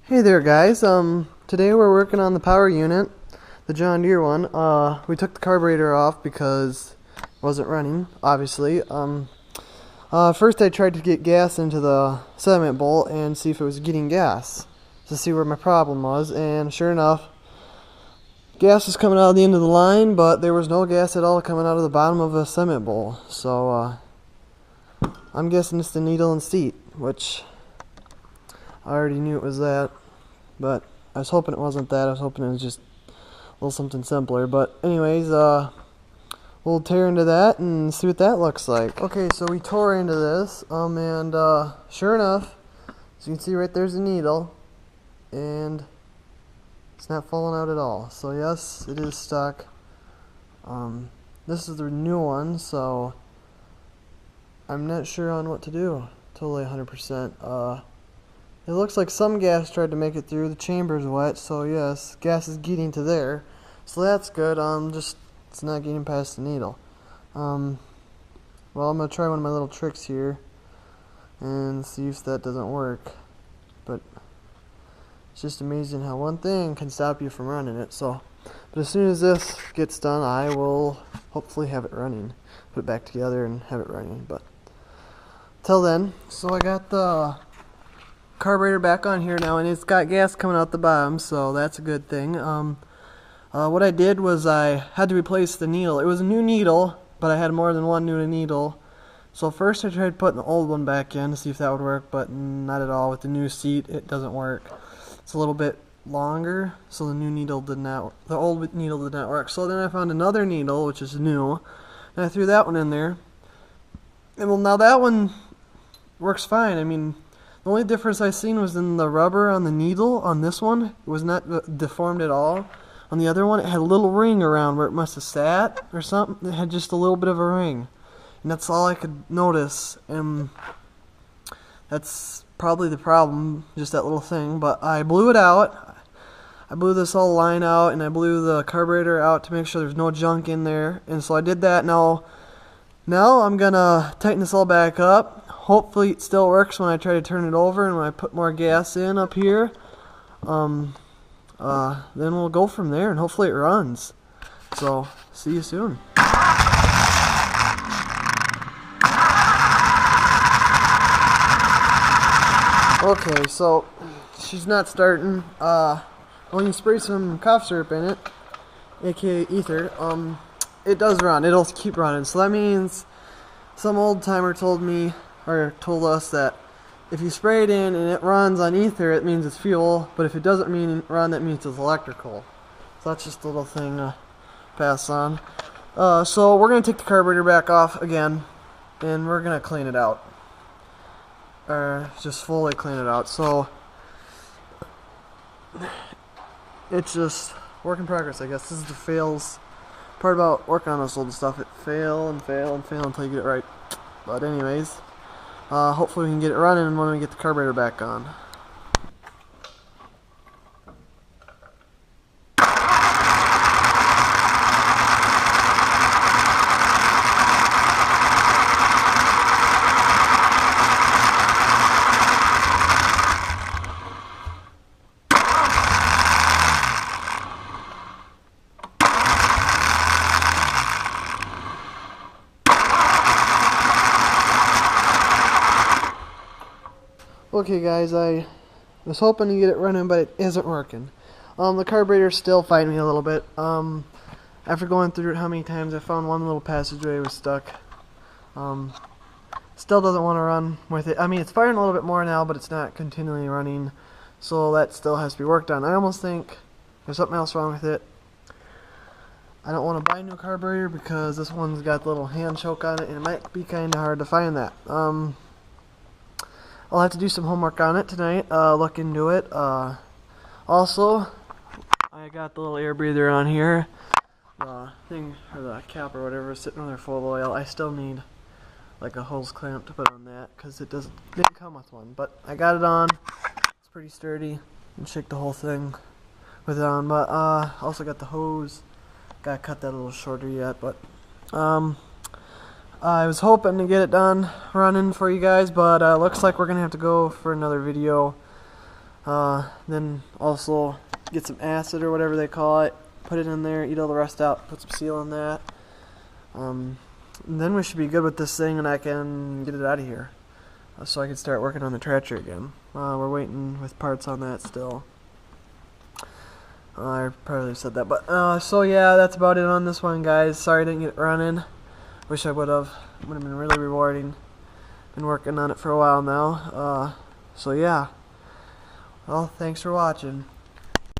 Hey there guys, today we're working on the power unit, the John Deere one. We took the carburetor off because it wasn't running, obviously. First I tried to get gas into the sediment bowl and see if it was getting gas, to see where my problem was, and sure enough, gas was coming out of the end of the line, but there was no gas at all coming out of the bottom of a sediment bowl. So, I'm guessing it's the needle and seat, which I already knew it was that, but I was hoping it wasn't that. I was hoping it was just a little something simpler. But anyways, we'll tear into that and see what that looks like. Okay, so we tore into this, and sure enough, as you can see right there's the needle, and it's not falling out at all. So yes, it is stuck. This is the new one, so I'm not sure on what to do. Totally 100%. It looks like some gas tried to make it through. The chamber's wet, so yes, gas is getting to there. So that's good. Just it's not getting past the needle. Well, I'm gonna try one of my little tricks here and see if that doesn't work. But it's just amazing how one thing can stop you from running it. So, but as soon as this gets done, I will hopefully have it running. Put it back together and have it running. But till then, so I got the carburetor back on here now, and it's got gas coming out the bottom, so that's a good thing. What I did was I had to replace the needle. It was a new needle, but I had more than one new needle. So first I tried putting the old one back in to see if that would work, but not at all. With the new seat, it doesn't work. It's a little bit longer, so the old needle did not work. So then I found another needle, which is new, and I threw that one in there. And well, now that one works fine. I mean, the only difference I seen was in the rubber on the needle. On this one, it was not deformed at all. On the other one, it had a little ring around where it must have sat or something. It had just a little bit of a ring, and that's all I could notice. And that's probably the problem, just that little thing. But I blew it out. I blew this whole line out, and I blew the carburetor out to make sure there's no junk in there. And so I did that. Now I'm gonna tighten this all back up. Hopefully it still works when I try to turn it over and when I put more gas in up here. Then we'll go from there, and hopefully it runs. So, see you soon. Okay, so she's not starting. When you spray some cough syrup in it, aka ether, it does run. It'll keep running. So that means some old timer told us that if you spray it in and it runs on ether, it means it's fuel, but if it doesn't run, that means it's electrical. So that's just a little thing to pass on. So we're going to take the carburetor back off again, and we're going to clean it out. Just fully clean it out. So it's just work in progress, I guess. This is the fails part about working on this old stuff. It fail and fail and fail until you get it right. But anyways, hopefully we can get it running when we get the carburetor back on. Okay guys, I was hoping to get it running, but it isn't working. The carburetor's still fighting me a little bit. After going through it how many times, I found one little passageway was stuck. Still doesn't want to run with it. I mean, it's firing a little bit more now, but it's not continually running. So that still has to be worked on. I almost think there's something else wrong with it. I don't want to buy a new carburetor because this one's got the little hand choke on it, and it might be kind of hard to find that. I'll have to do some homework on it tonight, look into it. Also, I got the little air breather on here. The thing, or the cap or whatever, is sitting on there full of oil. I still need like a hose clamp to put on that because it didn't come with one. But I got it on. It's pretty sturdy. And shake the whole thing with it on. But also got the hose. Gotta cut that a little shorter yet. But I was hoping to get it done running for you guys, but looks like we're gonna have to go for another video. Then also get some acid or whatever they call it, put it in there, eat all the rest out, put some seal in that. And then we should be good with this thing and I can get it out of here. So I can start working on the tractor again. We're waiting with parts on that still. I probably said that, but so yeah, that's about it on this one, guys. Sorry I didn't get it running. Wish I would have. Would have been really rewarding. Been working on it for a while now. So yeah. Well, thanks for watching.